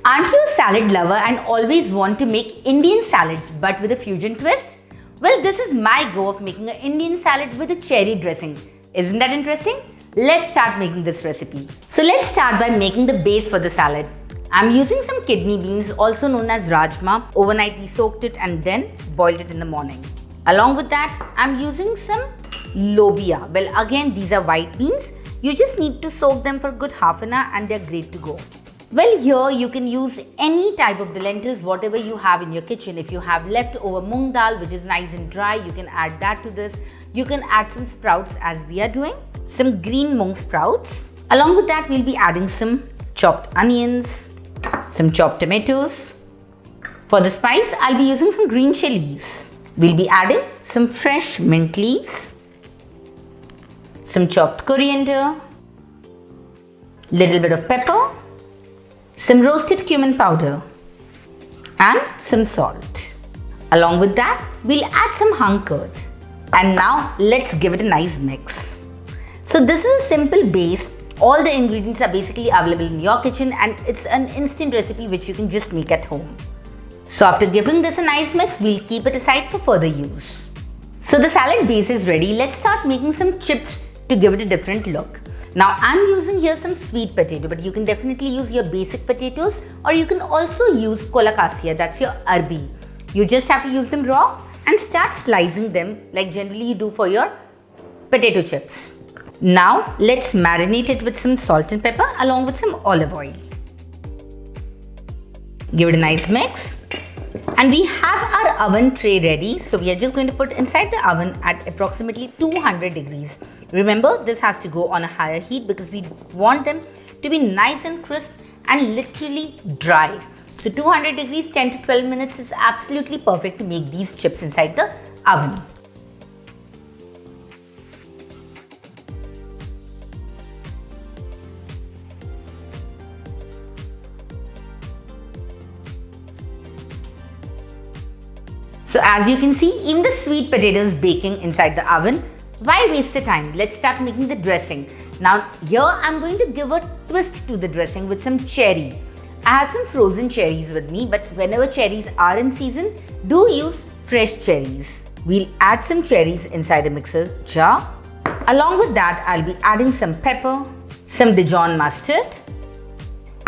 Aren't you a salad lover and always want to make Indian salads but with a fusion twist? Well, this is my go of making an Indian salad with a cherry dressing. Isn't that interesting? Let's start making this recipe. So let's start by making the base for the salad. I'm using some kidney beans, also known as rajma. Overnight we soaked it and then boiled it in the morning. Along with that, I'm using some lobia. Well, again, these are white beans. You just need to soak them for a good half an hour and they're great to go. Well, here you can use any type of the lentils, whatever you have in your kitchen. If you have leftover moong dal, which is nice and dry, you can add that to this. You can add some sprouts as we are doing, some green moong sprouts. Along with that, we'll be adding some chopped onions, some chopped tomatoes. For the spice, I'll be using some green chilies. We'll be adding some fresh mint leaves, some chopped coriander, little bit of pepper, some roasted cumin powder and some salt. Along with that, we'll add some hung curd. And now let's give it a nice mix. So this is a simple base. All the ingredients are basically available in your kitchen and it's an instant recipe which you can just make at home. So after giving this a nice mix, we'll keep it aside for further use. So the salad base is ready. Let's start making some chips to give it a different look. Now I'm using here some sweet potato, but you can definitely use your basic potatoes or you can also use colocasia, that's your arbi. You just have to use them raw and start slicing them like generally you do for your potato chips. Now let's marinate it with some salt and pepper along with some olive oil. Give it a nice mix. And we have our oven tray ready, so we are just going to put inside the oven at approximately 200 degrees. Remember, this has to go on a higher heat because we want them to be nice and crisp and literally dry. So 200 degrees, 10 to 12 minutes is absolutely perfect to make these chips inside the oven. So as you can see, even the sweet potato is baking inside the oven. Why waste the time? Let's start making the dressing. Now here I'm going to give a twist to the dressing with some cherry. I have some frozen cherries with me, but whenever cherries are in season, do use fresh cherries. We'll add some cherries inside a mixer jar. Along with that, I'll be adding some pepper, some Dijon mustard.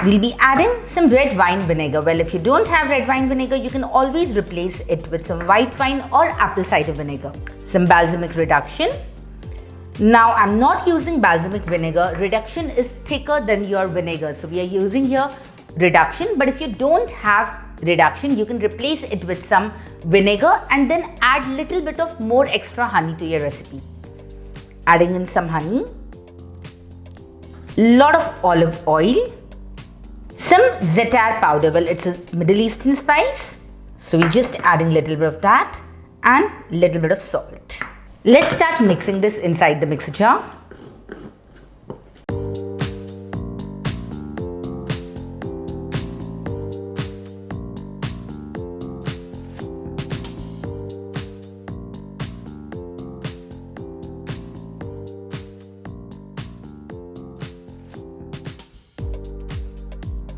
We'll be adding some red wine vinegar. Well, if you don't have red wine vinegar, you can always replace it with some white wine or apple cider vinegar. Some balsamic reduction. Now, I'm not using balsamic vinegar. Reduction is thicker than your vinegar. So, we are using here reduction. But if you don't have reduction, you can replace it with some vinegar and then add little bit of more extra honey to your recipe. Adding in some honey. Lot of olive oil. Some za'atar powder, well, it's a Middle Eastern spice. So we're just adding a little bit of that and little bit of salt. Let's start mixing this inside the mixer jar.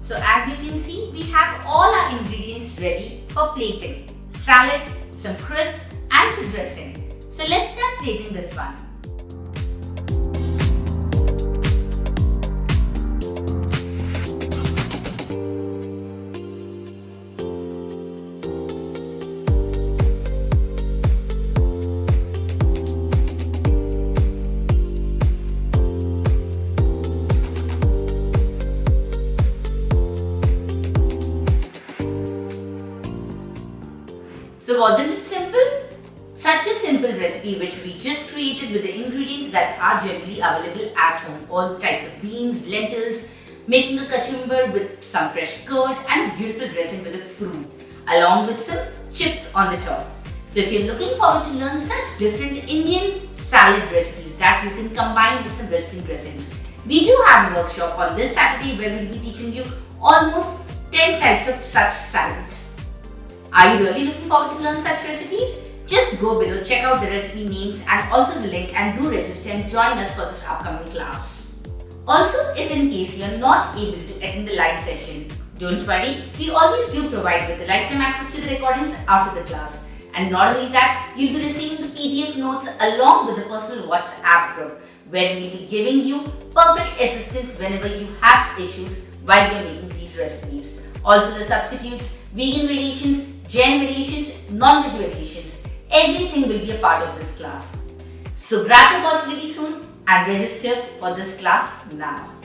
So as you can see, we have all our ingredients ready for plating. Salad, some crisp and some dressing. So let's start plating this one. So wasn't it simple? Such a simple recipe which we just created with the ingredients that are generally available at home. All types of beans, lentils, making a kachumber with some fresh curd and beautiful dressing with a fruit along with some chips on the top. So if you're looking forward to learn such different Indian salad recipes that you can combine with some Western dressings, we do have a workshop on this Saturday where we'll be teaching you almost 10 types of such salads. Are you really looking forward to learn such recipes? Just go below, check out the recipe names and also the link and do register and join us for this upcoming class. Also, if in case you are not able to attend the live session, Don't worry, we always do provide with the lifetime access to the recordings after the class. And not only that, you'll be receiving the PDF notes along with the personal WhatsApp group, where we'll be giving you perfect assistance whenever you have issues while you're making these recipes. Also the substitutes, vegan variations, Jain variations, non-veg variations, everything will be a part of this class. So grab the opportunity soon and register for this class now.